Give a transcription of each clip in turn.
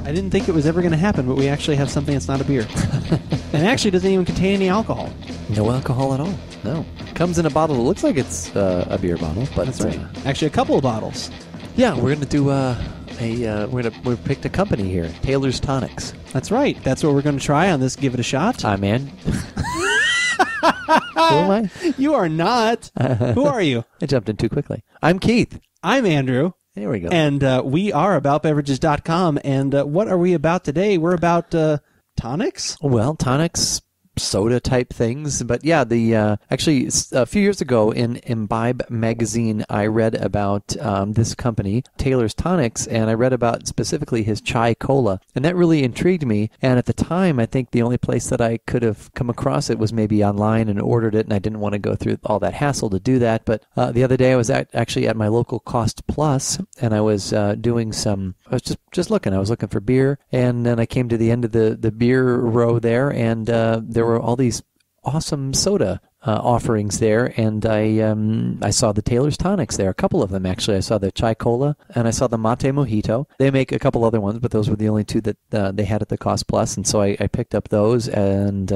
I didn't think it was ever going to happen, but we actually have something that's not a beer. And it actually doesn't even contain any alcohol. No alcohol at all. No. Comes in a bottle that looks like it's a beer bottle, but That's right. Actually, a couple of bottles. Yeah, we're going to do we picked a company here, Taylor's Tonics. That's right. That's what we're going to try on this. Give it a shot. Hi, man. Who am I? You are not. Who are you? I jumped in too quickly. I'm Keith. I'm Andrew. There we go. And we are aboutbeverages.com. And what are we about today? We're about tonics? Well, tonics, soda type things. But yeah, actually a few years ago in Imbibe magazine, I read about this company, Taylor's Tonics, and I read about specifically his chai cola. And that really intrigued me. And at the time, I think the only place that I could have come across it was maybe online and ordered it. And I didn't want to go through all that hassle to do that. But the other day, I was actually at my local Cost Plus, and I was doing I was just looking. I was looking for beer. And then I came to the end of the beer row there, and there were all these awesome soda offerings there, and I saw the Taylor's Tonics there, a couple of them actually. I saw the Chai Cola, and I saw the Mate Mojito. They make a couple other ones, but those were the only two that they had at the Cost Plus, and so I picked up those, and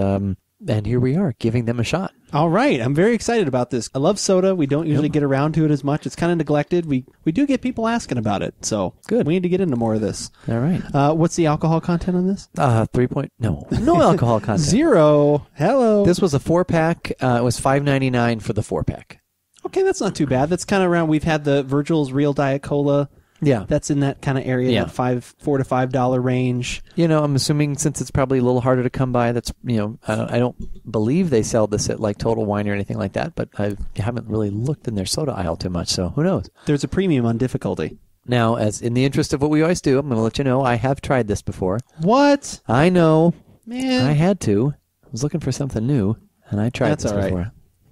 here we are, giving them a shot. All right. I'm very excited about this. I love soda. We don't usually get around to it as much. It's kind of neglected. We do get people asking about it. So good. We need to get into more of this. All right. What's the alcohol content on this? 3 point... No alcohol content. 0. Hello. This was a 4-pack. It was $5.99 for the 4-pack. Okay, that's not too bad. That's kind of around... We've had the Virgil's Real Diet Cola. Yeah. That's in that kind of area, that $4 to $5 range. I'm assuming since it's probably a little harder to come by, that's, I don't believe they sell this at like Total Wine or anything like that, but I haven't really looked in their soda aisle too much, so who knows? There's a premium on difficulty. Now, as in the interest of what we always do, I'm going to let you know I have tried this before. What? I know. Man. I had to. I was looking for something new, and I tried this before. Right.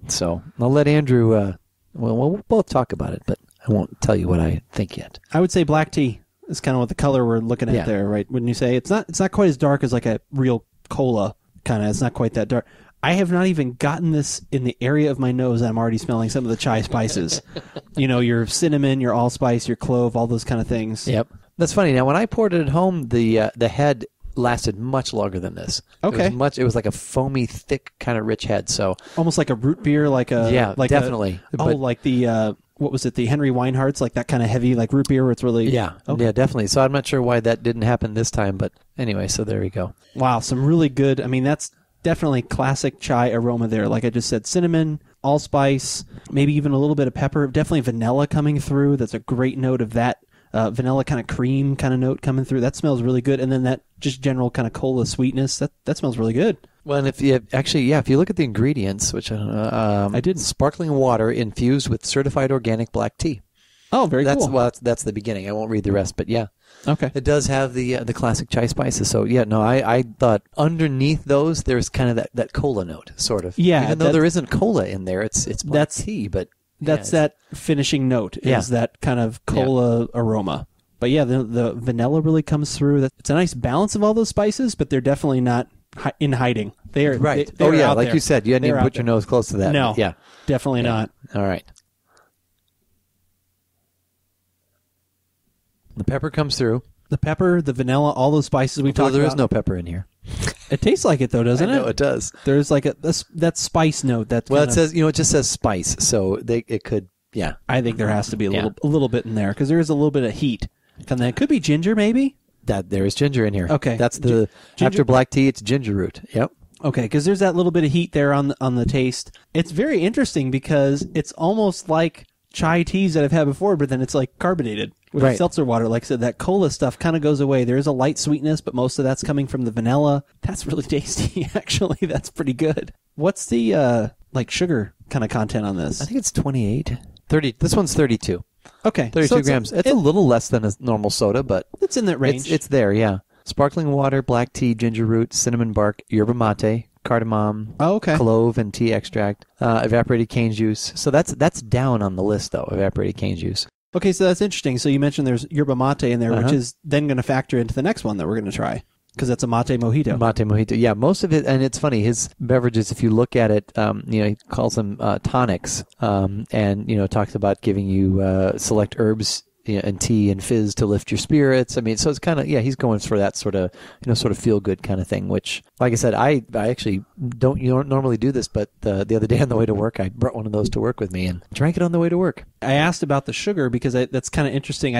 So I'll let Andrew, we'll both talk about it, but I won't tell you what I think yet. I would say black tea is kind of what the color we're looking at there, right? Wouldn't you say? It's not quite as dark as like a real cola kind of. It's not quite that dark. I have not even gotten this in the area of my nose. I'm already smelling some of the chai spices. Your cinnamon, your allspice, your clove, all those kind of things. Yep. That's funny. Now, when I poured it at home, the head lasted much longer than this. Okay. It was like a foamy, thick, kind of rich head. So almost like a root beer, like definitely. Like the what was it? The Henry Weinhardt's, like that kind of heavy, like root beer, where it's really yeah, definitely. So I'm not sure why that didn't happen this time, but anyway, so there we go. Wow, some really good. I mean, that's definitely classic chai aroma there. Like I just said, cinnamon, allspice, maybe even a little bit of pepper. Definitely vanilla coming through. That's a great note of that. Vanilla kind of cream kind of note coming through. That smells really good. And then that just general kind of cola sweetness, that smells really good. Well, and if you look at the ingredients, which I did, sparkling water infused with certified organic black tea. Oh, very cool. Well, that's the beginning. I won't read the rest, but yeah. Okay. It does have the classic chai spices. So yeah, no, I thought underneath those there's kind of that cola note, sort of. Yeah. Even though there isn't cola in there, it's black tea, but that's that finishing note is that kind of cola aroma. But yeah, the vanilla really comes through. It's a nice balance of all those spices, but they're definitely not in hiding. They are right. They're out like there. You said, you hadn't even put your nose close to that. No. Yeah. Definitely not. All right. The pepper comes through. The pepper, the vanilla, all those spices we talked about. There is no pepper in here. It tastes like it, though, doesn't it? No, it does. There's like that spice note. It says, it just says spice, so it could, yeah. I think there has to be a little bit in there, because there is a little bit of heat. It could be ginger, maybe? There is ginger in here. Okay. That's after black tea, it's ginger root. Yep. Okay, because there's that little bit of heat there on the taste. It's very interesting because it's almost like chai teas that I've had before, but then it's like carbonated with seltzer water. Like I said, that cola stuff kind of goes away. There is a light sweetness, but most of that's coming from the vanilla. That's really tasty, actually. That's pretty good. What's the sugar kind of content on this? I think it's 28. 30. This one's 32. Okay. 32 grams. It's a little less than a normal soda, but it's in that range. It's there, yeah. Sparkling water, black tea, ginger root, cinnamon bark, yerba mate, cardamom, clove, and tea extract, evaporated cane juice. So that's down on the list, though, evaporated cane juice. Okay, so that's interesting. So you mentioned there's yerba mate in there, which is then going to factor into the next one that we're going to try, because that's a mate mojito. Mate mojito, yeah. Most of it, and it's funny, his beverages, if you look at it, he calls them tonics, and, talks about giving you select herbs and tea and fizz to lift your spirits. I mean, so it's kind of, he's going for that sort of, sort of feel good kind of thing, which, like I said, I actually don't normally do this, but the other day on the way to work, I brought one of those to work with me and drank it on the way to work. I asked about the sugar because that's kind of interesting.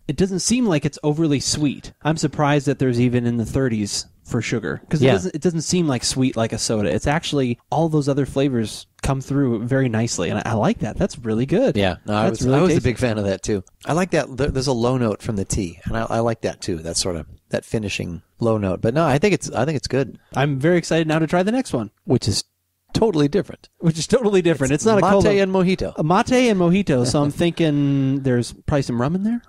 It doesn't seem like it's overly sweet. I'm surprised that there's even in the 30s for sugar, because it doesn't seem like sweet like a soda. It's actually all those other flavors come through very nicely, and I like that. That's really good. Yeah, no, I was a big fan of that too. I like that. There's a low note from the tea, and I like that too. That sort of that finishing low note. But no, I think it's good. I'm very excited now to try the next one, which is totally different. It's not mate a cola. Mate and mojito. A mate and mojito. So I'm thinking there's probably some rum in there.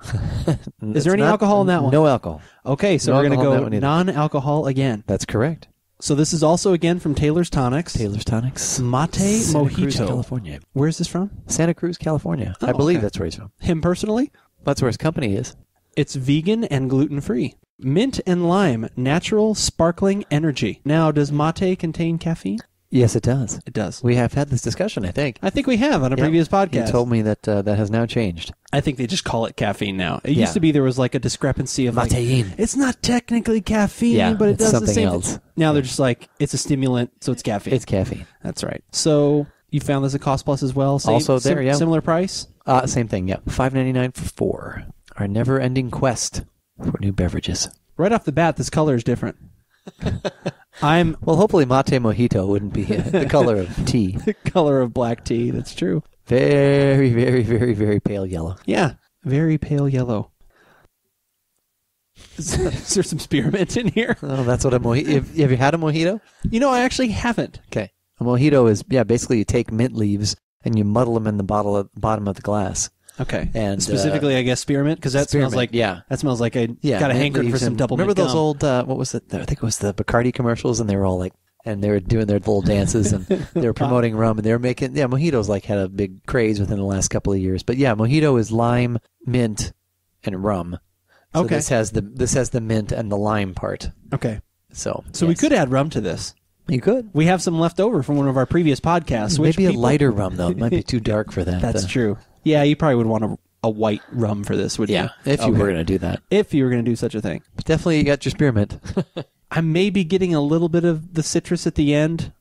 Is there any alcohol in that one? No alcohol. Okay, so we're going to go non-alcohol again. That's correct. So this is also again from Taylor's Tonics. Taylor's Tonics. Mate Santa Mojito. Cruz, California. Where's this from? Santa Cruz, California. I believe that's where he's from. Him personally? That's where his company is. It's vegan and gluten-free. Mint and lime, natural, sparkling energy. Now, does mate contain caffeine? Yes, it does. It does. We have had this discussion, I think. I think we have on a previous podcast. You told me that that has now changed. I think they just call it caffeine now. It used to be there was like a discrepancy of Matein. it's not technically caffeine, but it does the same else. thing. Now they're just like, it's a stimulant, so it's caffeine. It's caffeine. That's right. So you found this at Cost Plus as well? Also there, yeah. Similar price? Same thing, yeah. $5.99 for 4. Our never-ending quest for new beverages. Right off the bat, this color is different. Well, hopefully Mate Mojito wouldn't be the color of tea. The color of black tea, that's true. Very, very, very, very pale yellow. Yeah, very pale yellow. Is there some spearmint in here? Oh, that's what a mojito... Have you had a mojito? I actually haven't. Okay. A mojito is, basically you take mint leaves and you muddle them in the bottom of the glass. Okay. And specifically, I guess spearmint, because that smells like that smells like I got a hankering for some double. Remember mint those old what was it? I think it was the Bacardi commercials, and they were all like, and they were doing their little dances, and they were promoting rum, and they were making mojitos like had a big craze within the last couple of years. But mojito is lime, mint, and rum. So okay. This has the mint and the lime part. Okay. So we could add rum to this. You could. We have some left over from one of our previous podcasts. Maybe a lighter rum though. It might be too dark for that. That's true. Yeah, you probably would want a white rum for this, would you? Yeah, if you were going to do that. If you were going to do such a thing. But definitely you got your spearmint. I may be getting a little bit of the citrus at the end,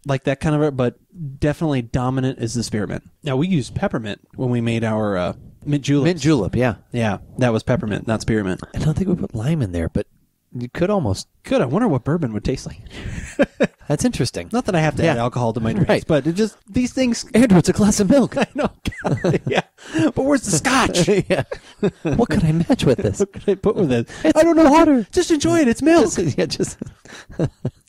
like that kind of, but definitely dominant is the spearmint. Now, we used peppermint when we made our mint julep. Mint julep, yeah. Yeah, that was peppermint, not spearmint. I don't think we put lime in there, but you could almost. Could. I wonder what bourbon would taste like. That's interesing. Not that I have to add alcohol to my drinks, right. But it just, these things... Andrew, it's a glass of milk. I know. Yeah. But where's the scotch? Yeah. What could I match with this? What could I put with it? I don't know water. Just enjoy it. It's milk. Just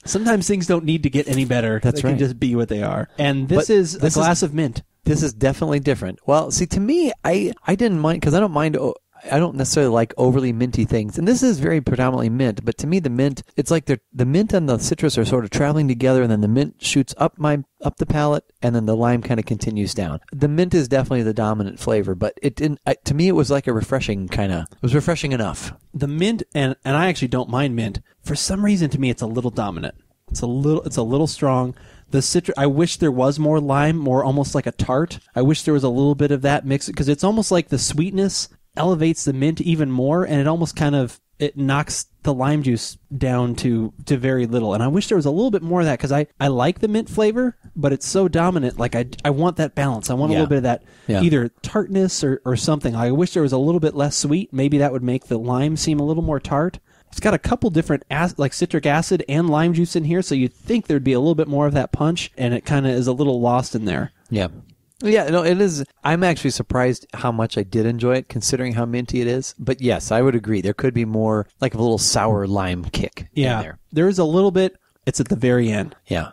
Sometimes things don't need to get any better. That's they right. Can just be what they are. And this is a glass of mint. This is definitely different. Well, see, to me, I didn't mind, because I don't necessarily like overly minty things. And this is very predominantly mint, but to me the mint, it's like the mint and the citrus are sort of traveling together, and then the mint shoots up the palate, and then the lime kind of continues down. The mint is definitely the dominant flavor, but it didn't, to me it was like a refreshing it was refreshing enough. The mint, and I actually don't mind mint. For some reason, to me, it's a little dominant. It's a little strong. The citrus, I wish there was more lime, more almost like a tart. I wish there was a little bit of that mix, because it's almost like the sweetness elevates the mint even more, and it almost kind of it knocks the lime juice down to very little. And I wish there was a little bit more of that, because I like the mint flavor, but it's so dominant. Like I want that balance. I want a little bit of that either tartness or something. I wish there was a little bit less sweet. Maybe that would make the lime seem a little more tart. It's got a couple different like citric acid and lime juice in here, so you'd think there'd be a little bit more of that punch, and it kind of is a little lost in there. Yeah. Yeah, no, it is. I'm actually surprised how much I did enjoy it, considering how minty it is. But yes, I would agree. There could be more, like a little sour lime kick in there. There is a little bit. It's at the very end. Yeah.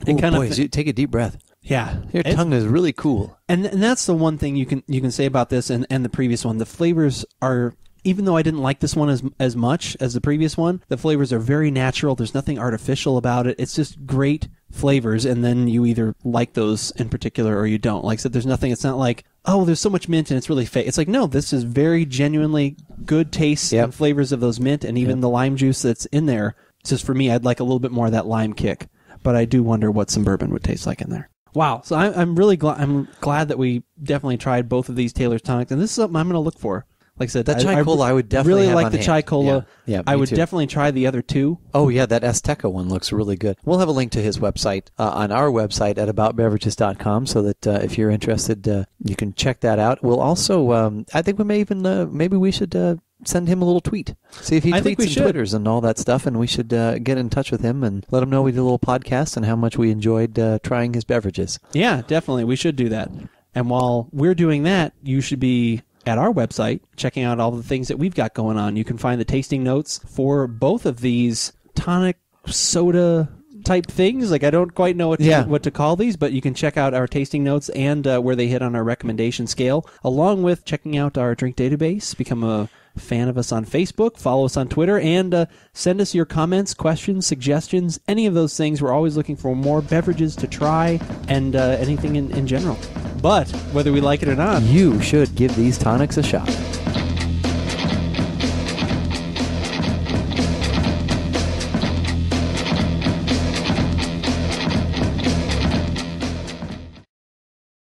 It kind of take a deep breath. Yeah. Your tongue is really cool. And that's the one thing you can say about this and the previous one. The flavors are, even though I didn't like this one as much as the previous one, the flavors are very natural. There's nothing artificial about it. It's just great flavors, and then you either like those in particular or you don't. Like I said, there's nothing, it's not like, oh, there's so much mint and it's really fake. It's like, no, this is very genuinely good tastes and flavors of those mint, and even the lime juice that's in there. It's just, for me, I'd like a little bit more of that lime kick, but I do wonder what some bourbon would taste like in there. Wow. So I'm really glad that we definitely tried both of these Taylor's Tonics, and this is something I'm going to look for. Like I said, that chai cola I would definitely really have like on the hand. chai cola. Yeah, I me would too. definitely try the other two. Oh, yeah, that Azteca one looks really good. We'll have a link to his website on our website at aboutbeverages.com so that if you're interested, you can check that out. We'll also, I think we may even, maybe we should send him a little tweet. See if he tweets and Twitters and all that stuff, and we should get in touch with him and let him know we did a little podcast and how much we enjoyed trying his beverages. Yeah, definitely. We should do that. And while we're doing that, you should be at our website checking out all the things that we've got going on. You can find the tasting notes for both of these tonic soda type things. Like, I don't quite know what to call these, but you can check out our tasting notes and where they hit on our recommendation scale, along with checking out our drink database. Become a fan of us on Facebook, follow us on Twitter, and send us your comments, questions, suggestions, any of those things. We're always looking for more beverages to try and anything in general. But whether we like it or not, you should give these tonics a shot.